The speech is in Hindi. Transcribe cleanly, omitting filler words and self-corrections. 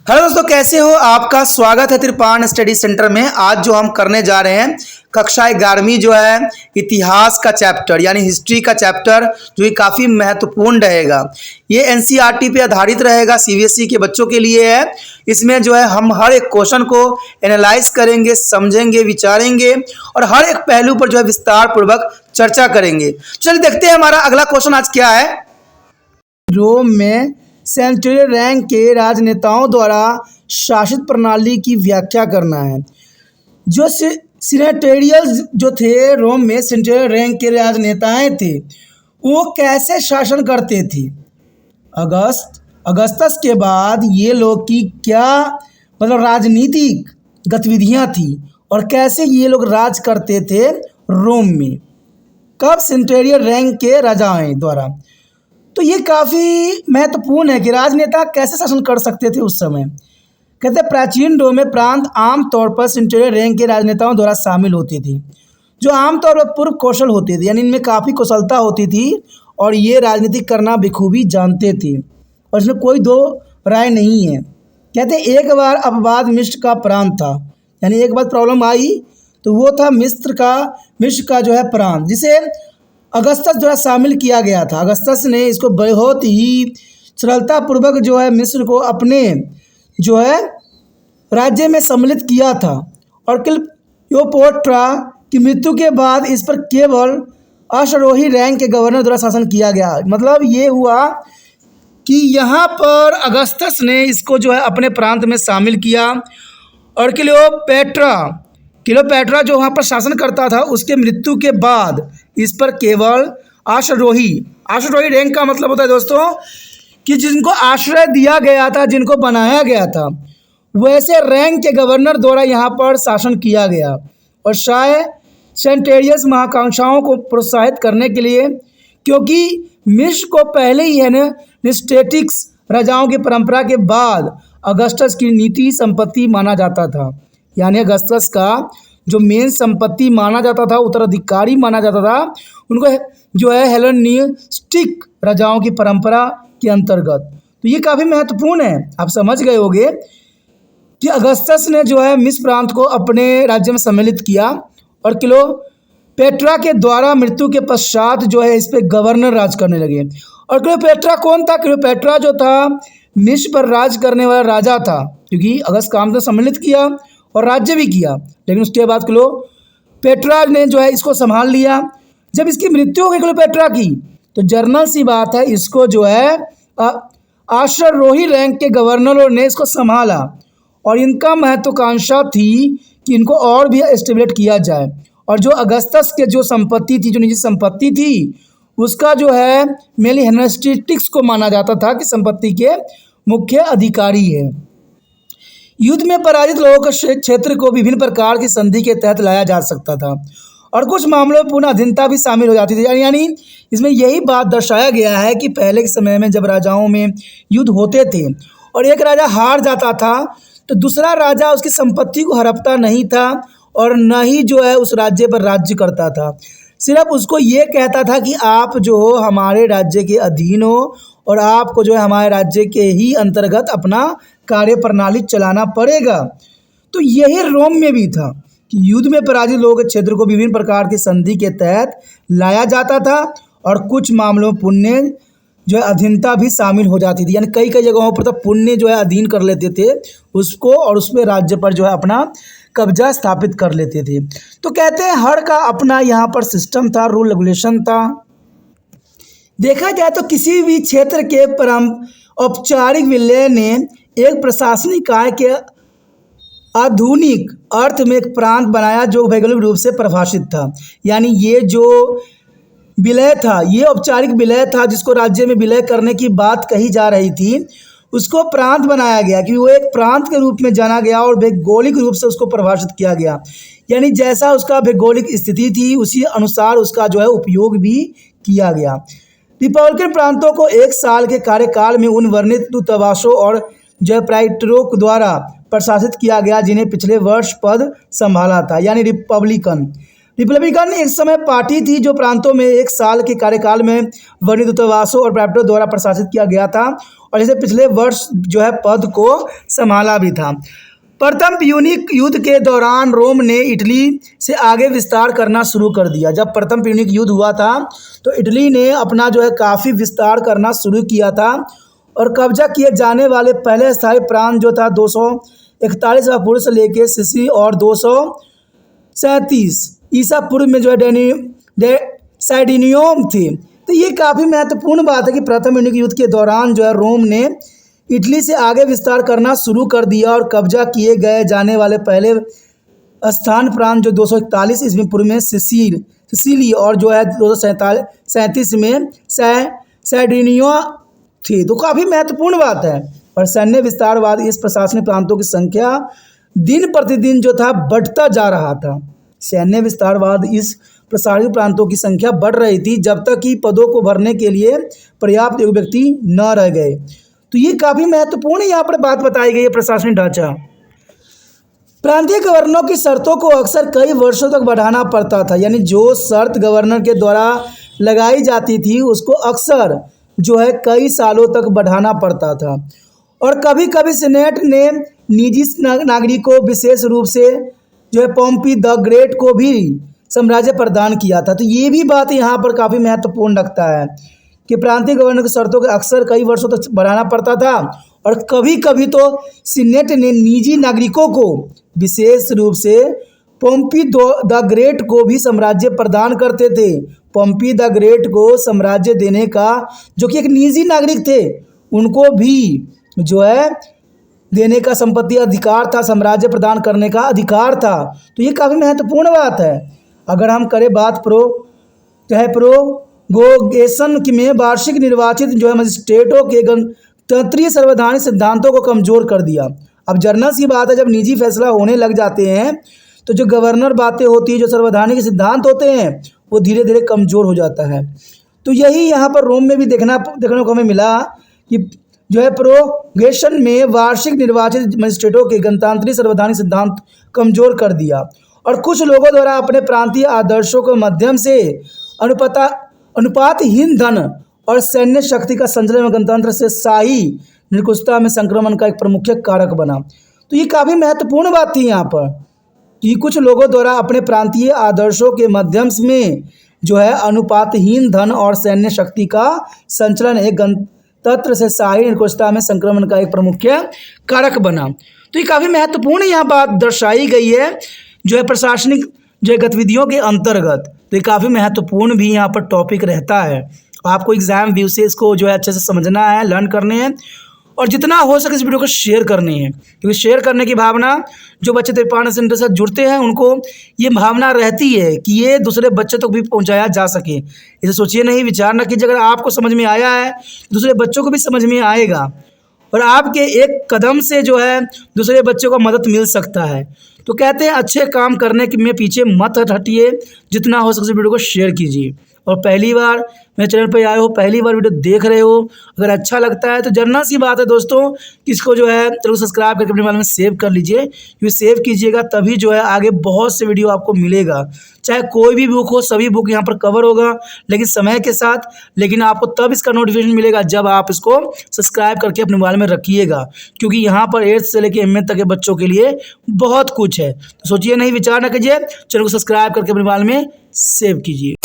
हेलो दोस्तों, कैसे हो? आपका स्वागत है त्रिपाण स्टडी सेंटर में। आज जो हम करने जा रहे हैं कक्षा 11वीं जो है इतिहास का चैप्टर यानी हिस्ट्री का चैप्टर, जो कि काफ़ी महत्वपूर्ण रहेगा। ये एनसीईआरटी पे आधारित रहेगा, सीबीएसई के बच्चों के लिए है। इसमें जो है हम हर एक क्वेश्चन को एनालाइज करेंगे, समझेंगे, विचारेंगे और हर एक पहलू पर जो है विस्तार पूर्वक चर्चा करेंगे। चलिए देखते हैं हमारा अगला क्वेश्चन आज क्या है। रोम में सेनेटोरियल रैंक के राजनेताओं द्वारा शासित प्रणाली की व्याख्या करना है। जो सीनेटेरियल जो थे रोम में सेनेटोरियल रैंक के राजनेताएं थे, वो कैसे शासन करते थे। अगस्तस के बाद ये लोग की क्या राजनीतिक गतिविधियां थी और कैसे ये लोग राज करते थे रोम में, कब सेनेटोरियल रैंक के राजाओं द्वारा। तो ये काफ़ी महत्वपूर्ण है कि राजनेता कैसे शासन कर सकते थे उस समय। कहते हैं प्राचीन रोम में प्रांत आमतौर पर सेनेटोरियल रैंक के राजनेताओं द्वारा शामिल होते थे, जो आमतौर पर पूर्व कौशल होते थे, यानी इनमें काफ़ी कुशलता होती थी और ये राजनीति करना बखूबी जानते थे और इसमें कोई दो राय नहीं है। कहते हैं एक बार अपवाद मिस्र का प्रांत था, यानी एक बार प्रॉब्लम आई तो वो था मिस्र का जो है प्रांत, जिसे अगस्तस द्वारा शामिल किया गया था। अगस्तस ने इसको बहुत ही सरलतापूर्वक जो है मिस्र को अपने जो है राज्य में सम्मिलित किया था और क्लियोपेट्रा की मृत्यु के बाद इस पर केवल अश्वारोही रैंक के गवर्नर द्वारा शासन किया गया। मतलब ये हुआ कि यहाँ पर अगस्तस ने इसको जो है अपने प्रांत में शामिल किया और क्लियोपेट्रा जो वहाँ पर शासन करता था, उसके मृत्यु के बाद इस पर केवल अश्वारोही रैंक का मतलब होता है दोस्तों कि जिनको आश्रय दिया गया था, जिनको बनाया गया था, वैसे रैंक के गवर्नर द्वारा यहाँ पर शासन किया गया। और शायद सेनेटेरियस महाकांक्षाओं को प्रोत्साहित करने के लिए, क्योंकि मिस्र को पहले ही हेलेनिस्टिक्स राजाओं की परंपरा के बाद अगस्टस की नीति संपत्ति माना जाता था। यानी अगस्टस का जो मेन संपत्ति माना जाता था, उत्तराधिकारी माना जाता था, उनको जो है हेलेनिस्टिक राजाओं की परंपरा के अंतर्गत। तो ये काफ़ी महत्वपूर्ण है। आप समझ गए होंगे कि अगस्टस ने जो है मिस्र प्रांत को अपने राज्य में सम्मिलित किया और क्लियोपेट्रा के द्वारा मृत्यु के पश्चात जो है इस पर गवर्नर राज करने लगे। और क्लियोपेट्रा कौन था? क्लियोपेट्रा जो था मिस्र पर राज करने वाला राजा था, क्योंकि अगस्त काम ने सम्मिलित किया और राज्य भी किया, लेकिन उसके बाद क्लियोपेट्रा ने जो है इसको संभाल लिया। जब इसकी मृत्यु हो गई क्लियोपेट्रा की, तो जर्नल सी बात है, इसको जो है अश्वारोही रैंक के गवर्नरों ने इसको संभाला और इनका महत्वाकांक्षा थी कि इनको और भी एस्टेब्लिश किया जाए। और जो अगस्तस के जो संपत्ति थी, जो निजी संपत्ति थी, उसका जो है मेनली हेलेनिस्टिक्स को माना जाता था कि संपत्ति के मुख्य अधिकारी है। युद्ध में पराजित लोगों के क्षेत्र को विभिन्न प्रकार की संधि के तहत लाया जा सकता था और कुछ मामलों में पुनः अधीनता भी शामिल हो जाती थी। यानी इसमें यही बात दर्शाया गया है कि पहले के समय में जब राजाओं में युद्ध होते थे और एक राजा हार जाता था, तो दूसरा राजा उसकी संपत्ति को हड़पता नहीं था और न ही जो है उस राज्य पर राज्य करता था। सिर्फ उसको ये कहता था कि आप जो हो हमारे राज्य के अधीन हो और आपको जो है हमारे राज्य के ही अंतर्गत अपना कार्य प्रणाली चलाना पड़ेगा। तो यही रोम में भी था कि युद्ध में पराजित लोगों के क्षेत्र को विभिन्न प्रकार की संधि के तहत लाया जाता था और कुछ मामलों में पुण्य जो है अधीनता भी शामिल हो जाती थी। यानी कई जगहों पर तो पुण्य जो है अधीन कर लेते थे उसको और उसमें राज्य पर जो है अपना कब्जा स्थापित कर लेते थे। तो कहते हैं हर का अपना यहाँ पर सिस्टम था, रूल रेगुलेशन था। देखा जाए तो किसी भी क्षेत्र के औपचारिक विलय ने एक प्रशासनिक काय के आधुनिक अर्थ में एक प्रांत बनाया जो भौगोलिक रूप से परिभाषित था। यानी ये जो विलय था, ये औपचारिक विलय था जिसको राज्य में विलय करने की बात कही जा रही थी, उसको प्रांत बनाया गया कि वो एक प्रांत के रूप में जाना गया और भौगोलिक रूप से उसको परिभाषित किया गया। यानी जैसा उसका भौगोलिक स्थिति थी उसी अनुसार उसका जो है उपयोग भी किया गया। रिपब्लिकन प्रांतों को एक साल के कार्यकाल में उन वर्णित दूतावासों और जो है प्राइटरों द्वारा प्रशासित किया गया जिन्हें पिछले वर्ष पद संभाला था, यानी रिपब्लिकन। रिपब्लिकन एक समय पार्टी थी जो प्रांतों में 1 साल के कार्यकाल में वर्णित दूतावासों और प्राइवेटों द्वारा प्रशासित किया गया था और इसे पिछले वर्ष जो है पद को संभाला भी था। प्रथम प्यूनिक युद्ध के दौरान रोम ने इटली से आगे विस्तार करना शुरू कर दिया। जब प्रथम प्यूनिक युद्ध हुआ था तो इटली ने अपना जो है काफ़ी विस्तार करना शुरू किया था और कब्जा किए जाने वाले पहले स्थायी प्रांत जो था 241 पूर्व से लेकर सिसिली और 237 ईसा पूर्व में जो है साइडिनियम थे। तो ये काफ़ी महत्वपूर्ण बात है कि प्रथम प्यूनिक युद्ध के दौरान जो है रोम ने इटली से आगे विस्तार करना शुरू कर दिया और कब्जा किए गए जाने वाले पहले स्थान प्रांत जो 241 ईस्वी पूर्व में सिसिली और जो है 237 में साइडिनिया थी। तो काफ़ी महत्वपूर्ण बात है। और सैन्य विस्तारवाद इस प्रशासनिक प्रांतों की संख्या दिन प्रतिदिन जो था बढ़ता जा रहा था। सैन्य विस्तारवाद इस प्रशासनिक प्रांतों की संख्या बढ़ रही थी जब तक कि पदों को भरने के लिए पर्याप्त योग्य व्यक्ति न रह गए। तो ये काफ़ी महत्वपूर्ण यहाँ पर बात बताई गई है प्रशासनिक ढांचा। प्रांतीय गवर्नरों की शर्तों को अक्सर कई वर्षों तक बढ़ाना पड़ता था, यानी जो शर्त गवर्नर के द्वारा लगाई जाती थी उसको अक्सर जो है कई सालों तक बढ़ाना पड़ता था। और कभी कभी सीनेट ने निजी नागरिकों विशेष रूप से जो है पोम्पी द ग्रेट को भी साम्राज्य प्रदान किया था। तो ये भी बात यहाँ पर काफ़ी महत्वपूर्ण लगता है कि प्रांतीय गवर्नर की शर्तों को अक्सर कई वर्षों तक बढ़ाना पड़ता था और कभी कभी तो सीनेट ने निजी नागरिकों को विशेष रूप से पोम्पी द ग्रेट को भी साम्राज्य प्रदान करते थे। पोम्पी द ग्रेट को साम्राज्य देने का, जो कि एक निजी नागरिक थे, उनको भी जो है देने का संपत्ति अधिकार था, साम्राज्य प्रदान करने का अधिकार था। तो ये काफ़ी महत्वपूर्ण बात है। अगर हम करें बात प्रोगेशन में वार्षिक निर्वाचित जो है मजिस्ट्रेटों के गणतंत्रीय संवैधानिक सिद्धांतों को कमज़ोर कर दिया। अब जर्नल सी बात है, जब निजी फैसला होने लग जाते हैं तो जो गवर्नर बातें होती है, जो संवैधानिक सिद्धांत होते हैं, वो धीरे धीरे कमज़ोर हो जाता है। तो यही यहाँ पर रोम में भी देखने को हमें मिला कि जो है प्रोगेशन में वार्षिक निर्वाचित मजिस्ट्रेटों के गणतांत्रिक संवैधानिक सिद्धांत कमज़ोर कर दिया और कुछ लोगों द्वारा अपने प्रांतीय आदर्शों के माध्यम से अनुपातहीन धन और सैन्य शक्ति का संचलन गणतंत्र से शाही निरंकुशता में संक्रमण का एक प्रमुख कारक बना। तो ये काफ़ी महत्वपूर्ण बात थी यहाँ पर कि कुछ लोगों द्वारा अपने प्रांतीय आदर्शों के माध्यम में जो है अनुपातहीन धन और सैन्य शक्ति का संचलन एक गणतंत्र से शाही निरंकुशता में संक्रमण का एक प्रमुख कारक बना। तो ये काफ़ी महत्वपूर्ण यहाँ बात दर्शाई गई है जो है प्रशासनिक जो गतिविधियों के अंतर्गत। तो ये काफ़ी महत्वपूर्ण भी यहाँ पर टॉपिक रहता है। आपको एग्जाम व्यू से इसको जो है अच्छे से समझना है, लर्न करने हैं और जितना हो सके इस वीडियो को शेयर करनी है, क्योंकि शेयर करने की भावना जो बच्चे त्रिपाठी सेंटर से जुड़ते हैं उनको ये भावना रहती है कि ये दूसरे बच्चे तक भी पहुंचाया जा सके। इसे सोचिए नहीं, विचार न कीजिए। अगर आपको समझ में आया है दूसरे बच्चों को भी समझ में आएगा और आपके एक कदम से जो है दूसरे बच्चों को मदद मिल सकता है। तो कहते हैं अच्छे काम करने के में पीछे मत हटिए, जितना हो सके वीडियो को शेयर कीजिए। और पहली बार मेरे चैनल पर आए हो, पहली बार वीडियो देख रहे हो, अगर अच्छा लगता है तो जर्नल सी बात है दोस्तों कि इसको जो है चलो सब्सक्राइब करके अपने मोबाइल में सेव कर लीजिए, क्योंकि सेव कीजिएगा तभी जो है आगे बहुत से वीडियो आपको मिलेगा। चाहे कोई भी बुक हो, सभी बुक यहाँ पर कवर होगा, लेकिन समय के साथ। लेकिन आपको तब इसका नोटिफिकेशन मिलेगा जब आप इसको सब्सक्राइब करके अपने मोबाइल में रखिएगा, क्योंकि यहाँ पर 8th से लेकर MA तक के बच्चों के लिए बहुत कुछ है। तो सोचिए नहीं, विचार न कीजिए, चैनल को सब्सक्राइब करके अपने मोबाइल में सेव कीजिए।